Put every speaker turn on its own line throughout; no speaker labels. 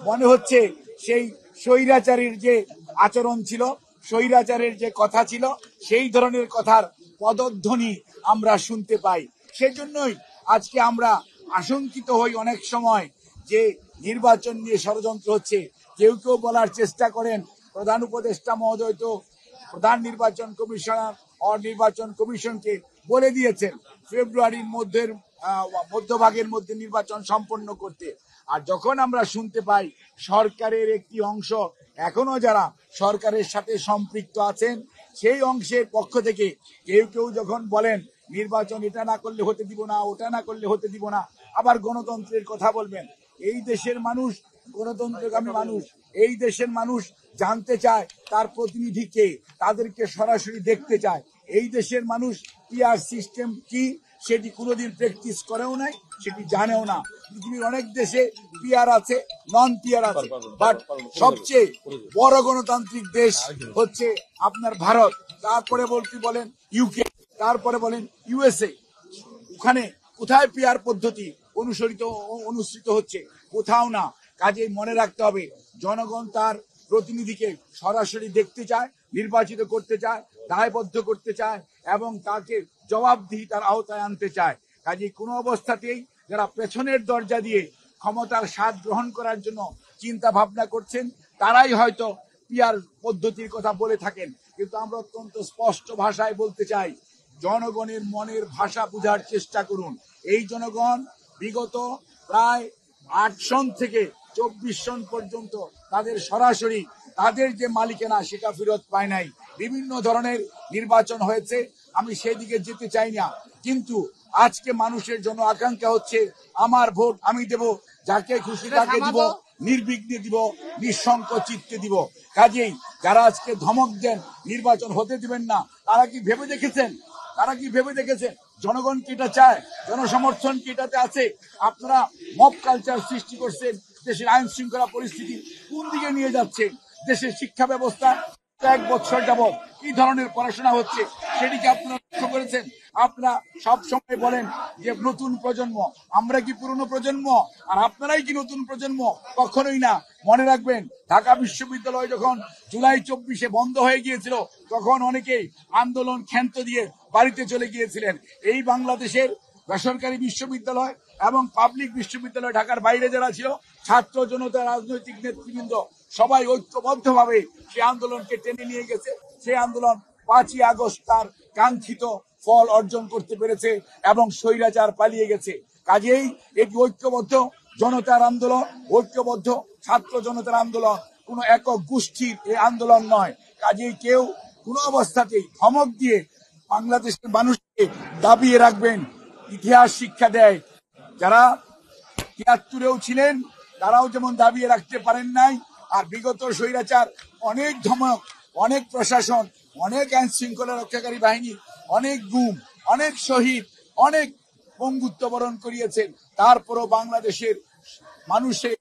মনে হচ্ছে সেই স্বৈরাচারের যে আচরণ ছিল, স্বৈরাচারের যে কথা ছিল, সেই ধরনের কথার পদধ্বনি আমরা শুনতে পাই। সেজন্যই আজকে আমরা আশঙ্কিত হই অনেক সময় যে নির্বাচন নিয়ে ষড়যন্ত্র হচ্ছে। কেউ কেউ বলার চেষ্টা করেন প্রধান উপদেষ্টা মহোদয় তো প্রধান নির্বাচন কমিশনার নির্বাচন কমিশনকে বলে দিয়েছেন ফেব্রুয়ারির মধ্যভাগের মধ্যে নির্বাচন সম্পন্ন করতে। আর যখন আমরা শুনতে পাই সরকারের একটি অংশ এখনো যারা সরকারের সাথে সম্পৃক্ত আছেন, সেই অংশের পক্ষ থেকে কেউ কেউ যখন বলেন নির্বাচন এটা না করলে হতে দিব না, ওটা না করলে হতে দিব না, আবার গণতন্ত্রের কথা বলবেন। এই দেশের মানুষ গণতন্ত্রগামী মানুষ, এই দেশের মানুষ জানতে চায় তার প্রতিনিধিকে, তাদেরকে সরাসরি দেখতে চায়। এই দেশের মানুষ পিআর সিস্টেম কি সেটি কোনোদিন প্র্যাকটিস করেও নাই, সেটি জানেও না। পৃথিবীর অনেক দেশে পিআর আছে, নন পিআর আছে, বাট সবচেয়ে বড় গণতান্ত্রিক দেশ হচ্ছে আপনার ভারত, তারপরে বলেন ইউকে, তারপরে বলেন ইউএসএ। ওখানে কোথায় পিআর পদ্ধতি অনুসৃত হচ্ছে? কোথাও না। কাজেই মনে রাখতে হবে জনগণ তার প্রতিনিধিকে সরাসরি দেখতে চায়, নির্বাচিত করতে চায়, দায়বদ্ধ করতে চায় এবং তাকে জবাবদিহিতার আওতায় আনতে চায়। কাজেই কোনো অবস্থাতেই যারা পেছনের দরজা দিয়ে ক্ষমতার স্বাদ গ্রহণ করার জন্য চিন্তা ভাবনা করছেন তারাই হয়তো পিআর পদ্ধতির কথা বলে থাকেন, কিন্তু আমরা অত্যন্ত স্পষ্ট ভাষায় বলতে চাই জনগণের মনের ভাষা বোঝার চেষ্টা করুন। এই জনগণ বিগত প্রায় 8 সন থেকে 24 সন পর্যন্ত তাদের সরাসরি তাদের যে মালিকানা সেটা ফেরত পায় নাই। বিভিন্ন ধরনের নির্বাচন হয়েছে, আমি সেদিকে যেতে চাই না, কিন্তু আজকে মানুষের জন্য আকাঙ্ক্ষা হচ্ছে আমার ভোট আমি দেব, যাকে খুশি তাকে দিব, নির্বিঘ্নে দিব, নিঃশঙ্ক চিত্তে দিব। কাজেই যারা আজকে ধমক দেন নির্বাচন হতে দিবেন না, তারা কি ভেবে দেখেছেন জনগণ কি এটা চায়? জনসমর্থন কি এটাতে আছে? আপনারা মব কালচার সৃষ্টি করছেন, দেশের আইন শৃঙ্খলা পরিস্থিতি কোন দিকে নিয়ে যাচ্ছে, দেশের শিক্ষা ব্যবস্থা 1 বছর যাবৎ কি ধরনের পড়াশোনা হচ্ছে সেটিকে আপনারা লক্ষ্য করেছেন? আপনারা সব সময় বলেন যে নতুন প্রজন্ম, আমরা কি পুরনো প্রজন্ম আর আপনারাই কি নতুন প্রজন্ম? কখনোই না। মনে রাখবেন ঢাকা বিশ্ববিদ্যালয় যখন জুলাই 24-এ বন্ধ হয়ে গিয়েছিল তখন অনেকেই আন্দোলন ক্ষান্ত দিয়ে বাড়িতে চলে গিয়েছিলেন। এই বাংলাদেশের বেসরকারি বিশ্ববিদ্যালয় এবং পাবলিক বিশ্ববিদ্যালয় ঢাকার বাইরে যারা ছিল, ছাত্র জনতা, রাজনৈতিক নেতৃবৃন্দ সবাই ঐক্যবদ্ধভাবে সেই আন্দোলনকে টেনে নিয়ে গেছে। সেই আন্দোলন 5ই আগস্ট তার কাঙ্ক্ষিত ফল অর্জন করতে পেরেছে এবং স্বৈরাচার পালিয়ে গেছে। কাজেই এটি ঐক্যবদ্ধ জনতার আন্দোলন, ঐক্যবদ্ধ ছাত্র জনতার আন্দোলন, কোনো একক গোষ্ঠীর এই আন্দোলন নয়। কাজেই কেউ কোনো অবস্থাতেই ধমক দিয়ে বাংলাদেশের মানুষকে দাবিয়ে রাখবেন। ইতিহাস শিক্ষা দেয় যারা 73-এও ছিলেন তারাও যেমন দাবিয়ে রাখতে পারেন নাই, আর বিগত স্বৈরাচার অনেক ধমক, অনেক প্রশাসন, অনেক আইন শৃঙ্খলা রক্ষাকারী বাহিনী, অনেক গুম, অনেক শহীদ, অনেক পঙ্গুত্ব বরণ করিয়েছেন, তারপরও বাংলাদেশের মানুষের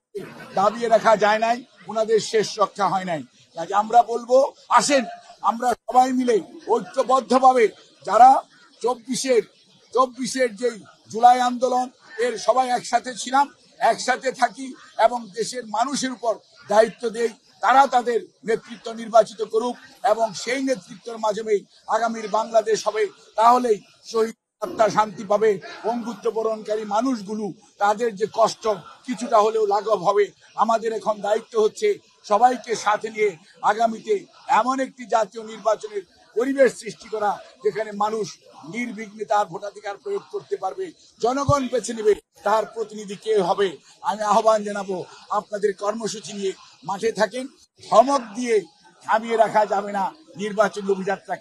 দাবিয়ে রাখা যায় নাই, ওনাদের শেষ রক্ষা হয় নাই। কাজে আমরা বলবো আসেন আমরা সবাই মিলে ঐক্যবদ্ধভাবে যারা 24-এর যে জুলাই আন্দোলন এর সবাই একসাথে ছিলাম, একসাথে থাকি এবং দেশের মানুষের উপর দায়িত্ব দেই, তারা তাদের নেতৃত্ব নির্বাচিত করুক এবং সেই নেতৃত্বের মাধ্যমেই আগামীর বাংলাদেশ হবে। তাহলেই শহীদ আত্মা শান্তি পাবে, পঙ্গুত্ব বরণকারী মানুষগুলো তাদের যে কষ্ট কিছুটা হলেও লাঘব হবে। আমাদের এখন দায়িত্ব হচ্ছে সবাইকে সাথে নিয়ে আগামীতে এমন একটি জাতীয় নির্বাচনের পরিবেশ সৃষ্টি করা যেখানে মানুষ নির্বিঘ্নে তার ভোটাধিকার প্রয়োগ করতে পারবে, জনগণ বেছে নেবে তার প্রতিনিধি কে হবে। আমি আহ্বান জানাবো আপনাদের কর্মসূচি নিয়ে মাঠে থাকেন, ধমক দিয়ে থামিয়ে রাখা যাবে না নির্বাচন অভিযাত্রাকে।